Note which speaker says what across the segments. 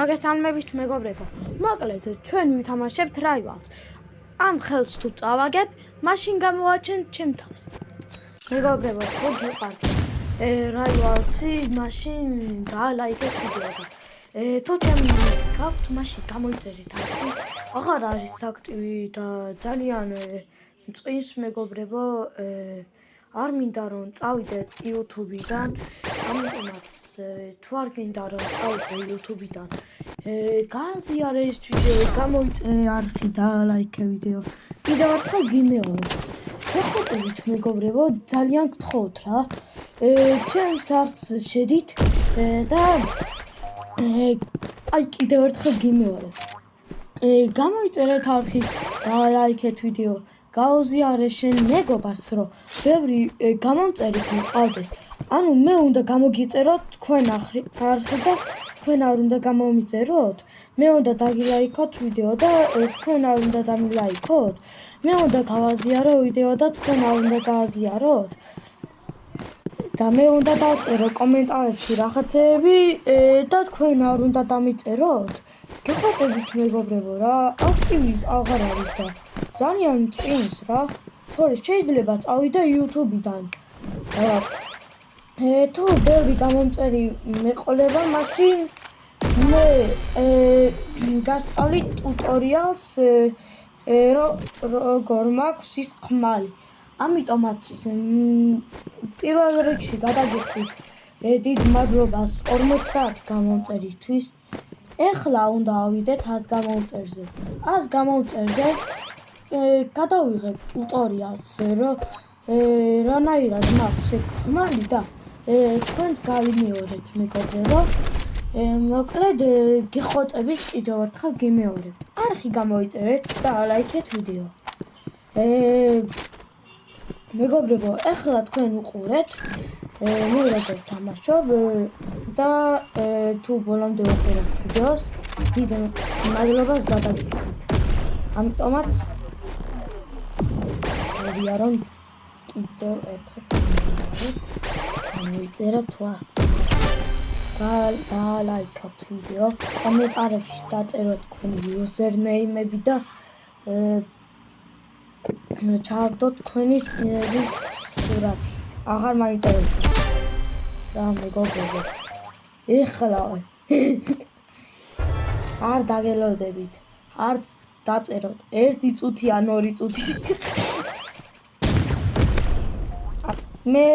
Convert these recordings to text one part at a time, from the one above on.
Speaker 1: მოგესალმებით მეგობრებო. მოკლედ ჩვენ ვითამაშებთ რაივალს. ამ ხელს თუ წავაგებ, მაშინ გამოვაჩენთ ჩემ თავს. მეგობრებო, თუ გიყვართ რაივალსი, მაშინ დაალაიქეთ ვიდეო და თუ ჩემი გაქვთ, მაშინ გამოიწერეთ აკტივი. აღარ არის აქტივი და ძალიან მწყინს მეგობრებო. არ მინდა რომ წავიდეთ YouTube-დან, ამიტომაც თუ არ გინდა რომ წავიდე YouTube-დან, გააზიარე ეს ვიდეო, გამოიწერე არხი და ლაიქე ვიდეო. კიდევ ერთხელ გიმეორებ. გეხმარებით მეგობრებო, ძალიან გთხოვთ რა. ჩემს არხზე შედით და აი კიდევ ერთხელ გიმეორებ. გამოიწერეთ არხი და ლაიქეთ ვიდეო. გაუზიარე შენ მეგობარს, რომ ბევრი გამომწერი მყავდეს. ანუ მე უნდა გამოგიწეროთ თქვენ არხი და თქვენ არ უნდა გამომიწეროთ. მე უნდა დაგილაიქოთ ვიდეო და თქვენ არ უნდა დამილაიქოთ. მე უნდა გავაზიარო ვიდეო და თქვენ არ უნდა გააზიაროთ. და მე უნდა დავწერო კომენტარებში რაღაცეები და თქვენ არ უნდა დამიწეროთ. გეხმარებით მეგობრებო რა, აქტივი აღარ არის და ძალიან მწყინს რა. თორე შეიძლება წავიდე YouTube-დან. თუ ბევრი გამომწერი მეყოლება, მაშინ მე გასწავლი ტუტორიალს როგორ მაქვს ის ხმალი. ამიტომაც პირველ რიგში გადაგიხდით დიდ მადლობას 50 გამომწერისთვის. ეხლა უნდა ავიდეთ 100 გამომწერზე. 100 გამომწერზე გადავიღებ ტუტორიალს, რანაირად მაქვს ეგ ხმალი და თქვენს გავიმეორეთ მეგობრებო. მოკლედ გიხოტებით კიდევ ერთხელ გიმეორებთ. არხი გამოიწერეთ და ლაიქეთ ვიდეო. მეგობრებო, ეხლა თქვენ უყურეთ მე როგორ თამაშობ და თუ ბოლომდე უყურებთ ვიდეოს, დიდ მადლობას გადაგიხდით. ამიტომაც მოვიდა რომ კიდევ ერთხელ გამოიწეროთ თვა. ლაიქოთ ვიდეო, კომენტარებში დაწეროთ თქვენი username-ები და ჩააგდოთ თქვენი სპინერის სურათი. აღარ მაინტერესებს რა მეგობრებო. ეხლა არ დაგელოდებით. არც დაწეროთ 1 წუთი ან 2 წუთი. მე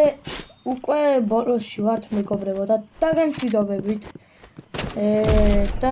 Speaker 1: უკვე ბოლოში ვართ მეგობრებო და დაგემშვიდობებით.